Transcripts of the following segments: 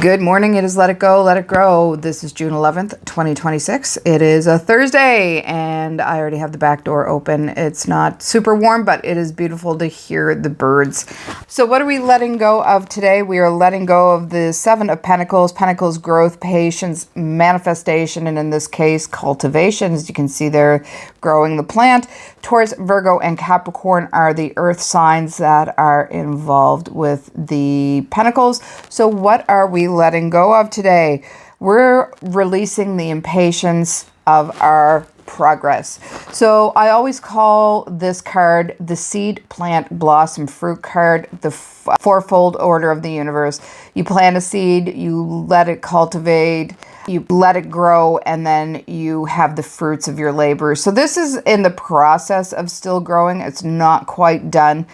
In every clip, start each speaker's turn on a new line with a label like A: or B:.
A: Good morning. It is Let It Go, Let It Grow. This is June 11th, 2026. It is a Thursday, and I already have the back door open. It's not super warm, but it is beautiful to hear the birds. So what are we letting go of today? We are letting go of the Seven of Pentacles. Pentacles, growth, patience, manifestation, and in this case, cultivation. As you can see there, growing the plant. Taurus, Virgo, and Capricorn are the earth signs that are involved with the Pentacles. So what are we letting go of today? We're releasing the impatience of our progress. So I always call this card the seed, plant, blossom, fruit card, the fourfold order of the universe. You plant a seed, you let it cultivate, you let it grow, and then you have the fruits of your labor. So this is in the process of still growing. It's not quite done.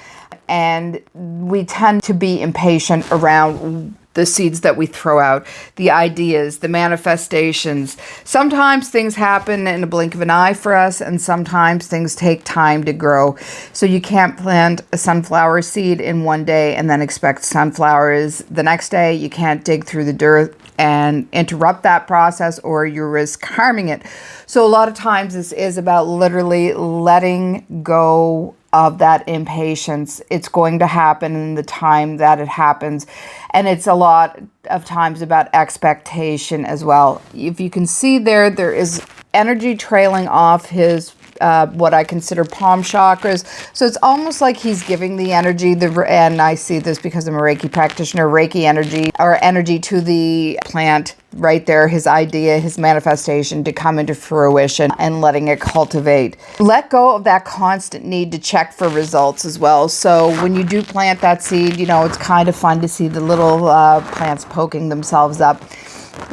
A: And we tend to be impatient around the seeds that we throw out, the ideas, the manifestations. Sometimes things happen in a blink of an eye for us, and sometimes things take time to grow. So you can't plant a sunflower seed in one day and then expect sunflowers the next day. You can't dig through the dirt and interrupt that process, or you risk harming it. So a lot of times this is about literally letting go of that impatience. It's going to happen in the time that it happens. And it's a lot of times about expectation as well. If you can see there is energy trailing off his what I consider palm chakras. So it's almost like he's giving the energy, and I see this because I'm a Reiki practitioner, Reiki energy, or energy to the plant right there, his idea, his manifestation to come into fruition and letting it cultivate. Let go of that constant need to check for results as well. So when you do plant that seed, it's kind of fun to see the little plants poking themselves up.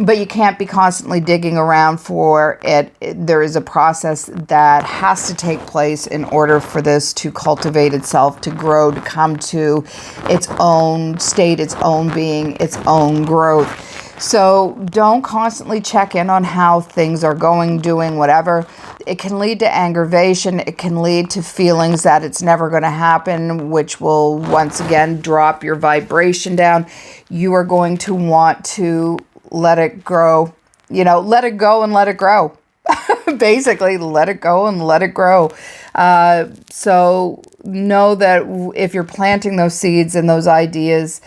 A: But you can't be constantly digging around for it. There is a process that has to take place in order for this to cultivate itself, to grow, to come to its own state, its own being, its own growth. So don't constantly check in on how things are going, doing whatever. It can lead to aggravation. It can lead to feelings that it's never going to happen, which will once again drop your vibration down. You are going to want to let it grow, let it go and let it grow. Basically, let it go and let it grow. So know that if you're planting those seeds and those ideas,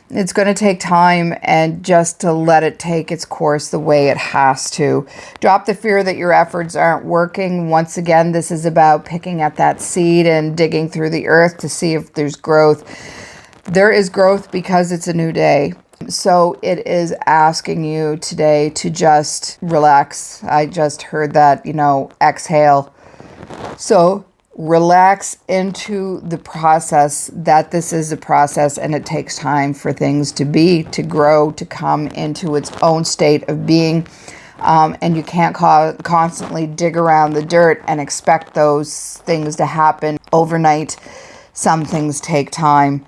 A: it's going to take time, and just to let it take its course the way it has to. Drop the fear that your efforts aren't working. Once again, this is about picking at that seed and digging through the earth to see if there's growth. There is growth because it's a new day. So it is asking you today to just relax. I just heard that, exhale. So relax into the process, that this is a process and it takes time for things to grow, to come into its own state of being. And you can't constantly dig around the dirt and expect those things to happen overnight. Some things take time.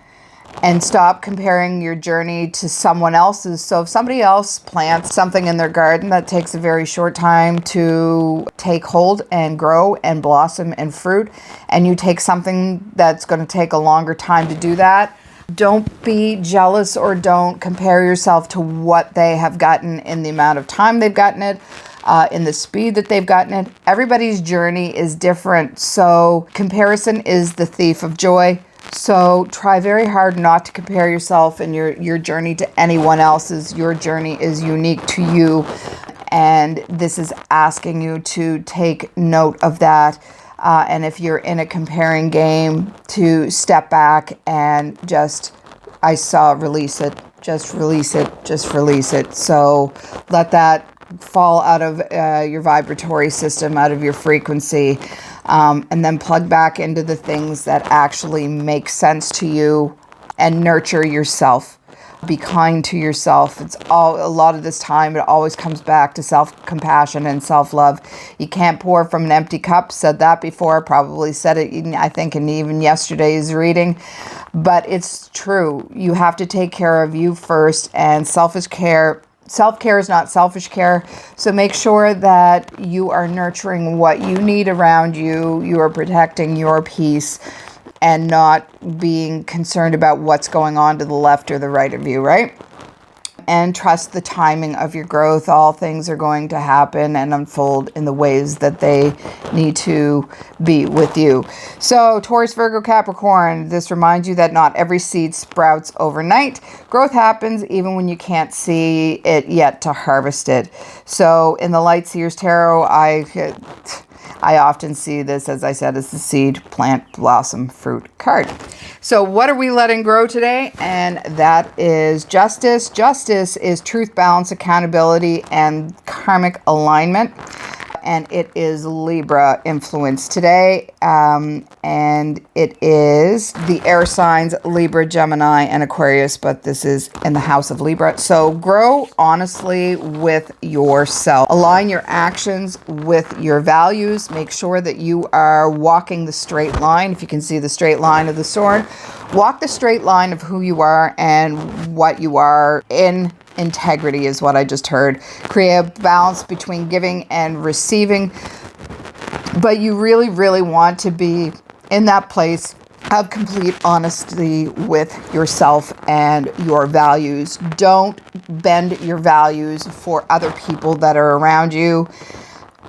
A: And stop comparing your journey to someone else's. So if somebody else plants something in their garden that takes a very short time to take hold and grow and blossom and fruit, and you take something that's going to take a longer time to do that, don't be jealous or don't compare yourself to what they have gotten in the amount of time they've gotten it, in the speed that they've gotten it. Everybody's journey is different. So comparison is the thief of joy. So try very hard not to compare yourself and your journey to anyone else's. Your journey is unique to you. And this is asking you to take note of that. And if you're in a comparing game, to step back and release it. Just release it. Just release it. So let that fall out of your vibratory system, out of your frequency. And then plug back into the things that actually make sense to you and nurture yourself. Be kind to yourself. A lot of this time, it always comes back to self-compassion and self-love. You can't pour from an empty cup. Said that before. Probably said it, I think, in even yesterday's reading. But it's true. You have to take care of you first, and self-care is not selfish care. So make sure that you are nurturing what you need around you. You are protecting your peace and not being concerned about what's going on to the left or the right of you, right? and trust the timing of your growth. All things are going to happen and unfold in the ways that they need to be with you. So Taurus, Virgo, Capricorn, this reminds you that not every seed sprouts overnight. Growth happens even when you can't see it yet to harvest it. So in the Light Seers Tarot, I often see this, as I said, as the seed, plant, blossom, fruit card. So what are we letting grow today? And that is justice. Justice is truth, balance, accountability, and karmic alignment. And it is Libra influence today. And it is the air signs Libra, Gemini, and Aquarius, but this is in the house of Libra. So grow honestly with yourself. Align your actions with your values. Make sure that you are walking the straight line. If you can see the straight line of the sword, walk the straight line of who you are and what you are in. Integrity is what I just heard. Create a balance between giving and receiving. But you really, really want to be in that place of complete honesty with yourself and your values. Don't bend your values for other people that are around you.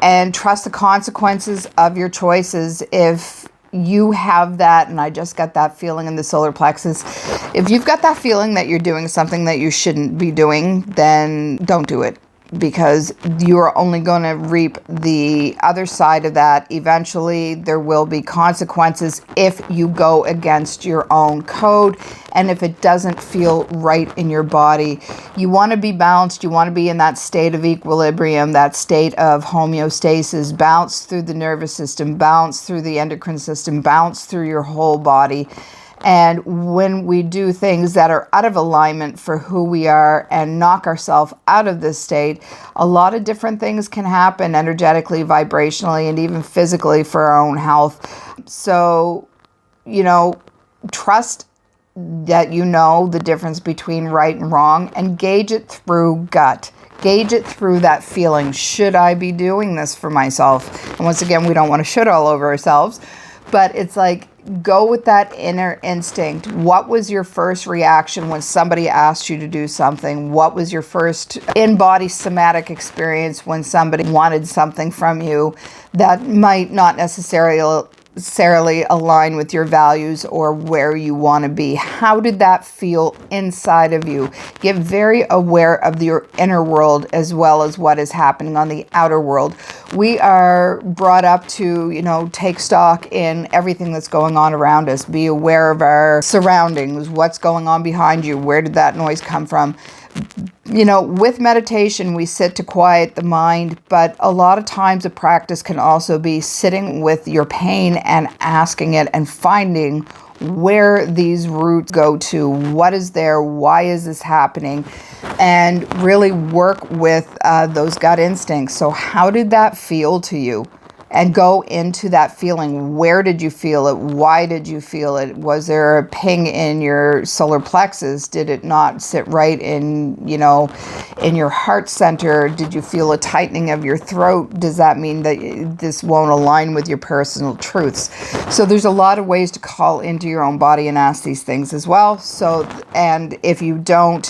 A: And trust the consequences of your choices. If you have that, and I just got that feeling in the solar plexus, if you've got that feeling that you're doing something that you shouldn't be doing, then don't do it, because you're only going to reap the other side of that. Eventually, there will be consequences if you go against your own code and if it doesn't feel right in your body. You want to be balanced. You want to be in that state of equilibrium, that state of homeostasis, balance through the nervous system, balance through the endocrine system, balance through your whole body. And when we do things that are out of alignment for who we are and knock ourselves out of this state, a lot of different things can happen energetically, vibrationally, and even physically for our own health. So, trust that you know the difference between right and wrong, and gauge it through gut. Gauge it through that feeling. Should I be doing this for myself? And once again, we don't want to should all over ourselves, but it's like, go with that inner instinct. What was your first reaction when somebody asked you to do something? What was your first in-body somatic experience when somebody wanted something from you that might not necessarily align with your values or where you want to be? How did that feel inside of you? Get very aware of your inner world as well as what is happening on the outer world. We are brought up to, take stock in everything that's going on around us. Be aware of our surroundings, what's going on behind you, where did that noise come from? With meditation, we sit to quiet the mind, but a lot of times a practice can also be sitting with your pain and asking it and finding where these roots go to, what is there, why is this happening, and really work with those gut instincts. So how did that feel to you? And go into that feeling. Where did you feel it? Why did you feel it? Was there a ping in your solar plexus? Did it not sit right in your heart center? Did you feel a tightening of your throat? Does that mean that this won't align with your personal truths? So there's a lot of ways to call into your own body and ask these things as well. And if you don't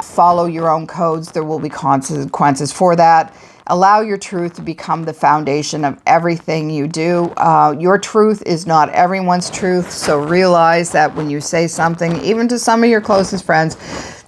A: follow your own codes, there will be consequences for that. Allow your truth to become the foundation of everything you do. Your truth is not everyone's truth, so realize that when you say something, even to some of your closest friends,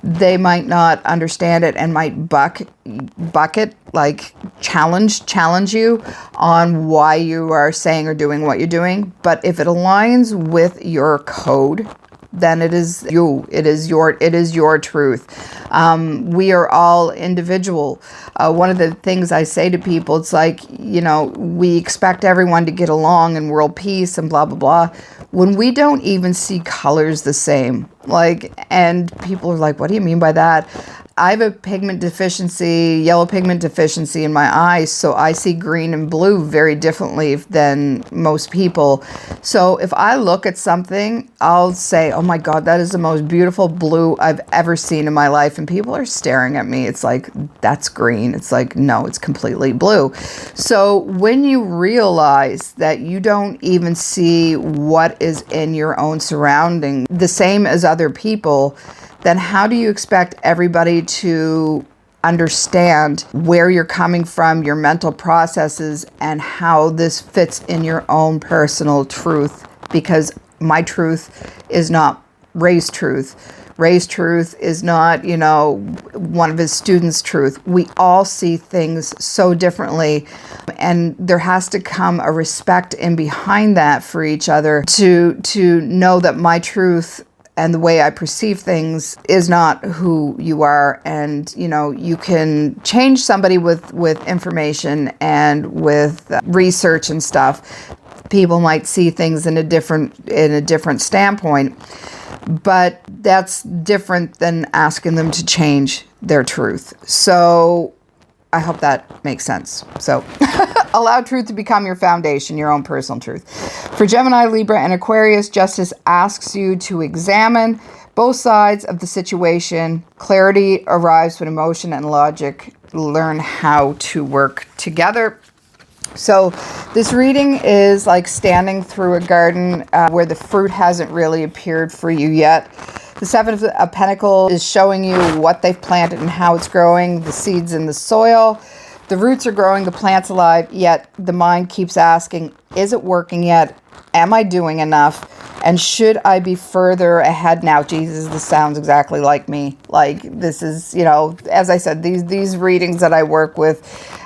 A: they might not understand it and might bucket, like challenge you on why you are saying or doing what you're doing. But if it aligns with your code, then it is you. It is your truth. We are all individual. One of the things I say to people, it's like, we expect everyone to get along and world peace and blah, blah, blah. When we don't even see colors the same, and people are like, what do you mean by that? I have a pigment deficiency, yellow pigment deficiency in my eyes, so I see green and blue very differently than most people. So if I look at something, I'll say, oh my God, that is the most beautiful blue I've ever seen in my life. And people are staring at me. It's like, that's green. It's like, no, it's completely blue. So when you realize that you don't even see what is in your own surrounding the same as other people, then how do you expect everybody to understand where you're coming from, your mental processes, and how this fits in your own personal truth? Because my truth is not Ray's truth. Ray's truth is not, one of his students' truth. We all see things so differently, and there has to come a respect in behind that for each other to know that my truth and the way I perceive things is not who you are. And, you can change somebody with information and with research and stuff. People might see things in a different standpoint. But that's different than asking them to change their truth. So I hope that makes sense. So allow truth to become your foundation, your own personal truth. For Gemini, Libra, and Aquarius, justice asks you to examine both sides of the situation. Clarity arrives when emotion and logic learn how to work together. So this reading is like standing through a garden where the fruit hasn't really appeared for you yet. The Seven of Pentacles is showing you what they've planted and how it's growing, the seeds in the soil. The roots are growing, the plant's alive, yet the mind keeps asking, is it working yet? Am I doing enough? And should I be further ahead now? Jesus, this sounds exactly like me. Like this is, as I said, these readings that I work with,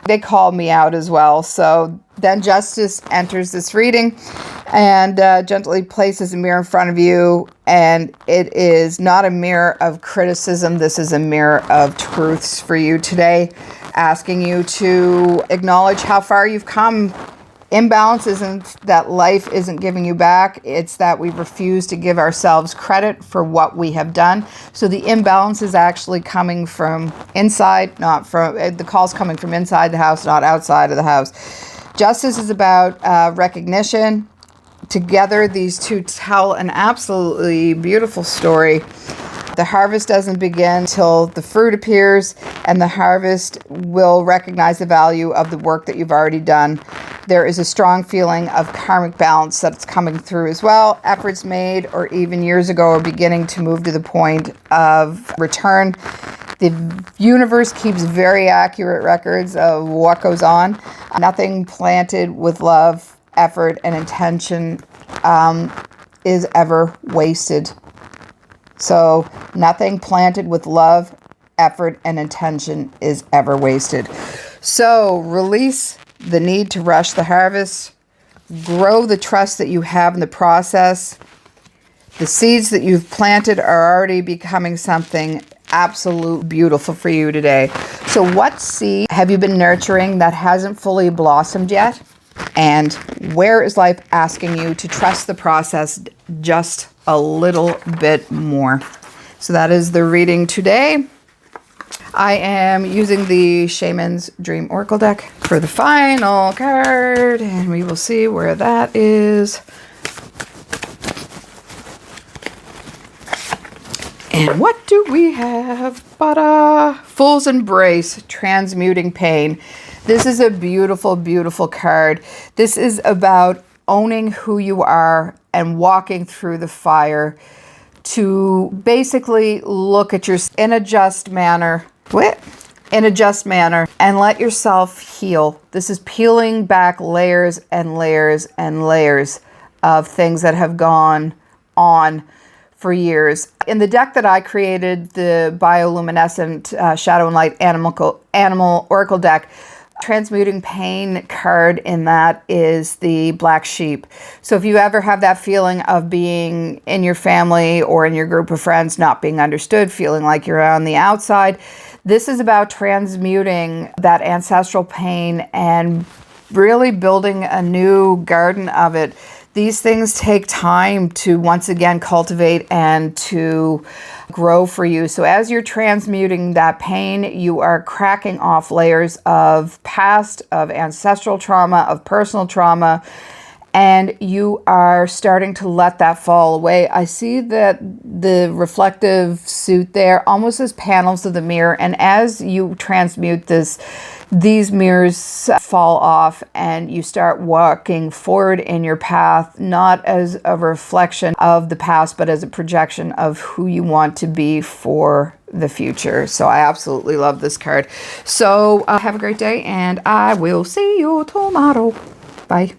A: they call me out as well. So then justice enters this reading and gently places a mirror in front of you. And it is not a mirror of criticism. This is a mirror of truths for you today, asking you to acknowledge how far you've come. Imbalance isn't that life isn't giving you back. It's that we refuse to give ourselves credit for what we have done. So the imbalance is actually coming from inside, not from, the call's coming from inside the house, not outside of the house. Justice is about recognition. Together, these two tell an absolutely beautiful story. The harvest doesn't begin till the fruit appears, and the harvest will recognize the value of the work that you've already done. There is a strong feeling of karmic balance that's coming through as well. Efforts made or even years ago are beginning to move to the point of return. The universe keeps very accurate records of what goes on. Nothing planted with love, effort, and intention is ever wasted. So nothing planted with love, effort, and intention is ever wasted. So release the need to rush the harvest. Grow the trust that you have in the process. The seeds that you've planted are already becoming something absolute beautiful for you today. So what seed have you been nurturing that hasn't fully blossomed yet? And where is life asking you to trust the process just a little bit more? So that is the reading today. I am using the Shaman's Dream Oracle deck for the final card, and we will see where that is. And what do we have? Fool's Embrace, Transmuting Pain. This is a beautiful, beautiful card. This is about owning who you are and walking through the fire to basically look at your in a just manner. In a just manner, and let yourself heal. This is peeling back layers and layers and layers of things that have gone on for years. In the deck that I created, the bioluminescent Shadow and Light Animal Oracle deck, Transmuting Pain card in that is the Black Sheep. So if you ever have that feeling of being in your family or in your group of friends not being understood, feeling like you're on the outside, this is about transmuting that ancestral pain and really building a new garden of it. These things take time to once again cultivate and to grow for you. So as you're transmuting that pain, you are cracking off layers of past, of ancestral trauma, of personal trauma, and you are starting to let that fall away. I see that the reflective suit there almost as panels of the mirror, and as you transmute this, these mirrors fall off and you start walking forward in your path, not as a reflection of the past, but as a projection of who you want to be for the future. So I absolutely love this card. So have a great day, and I will see you tomorrow. Bye.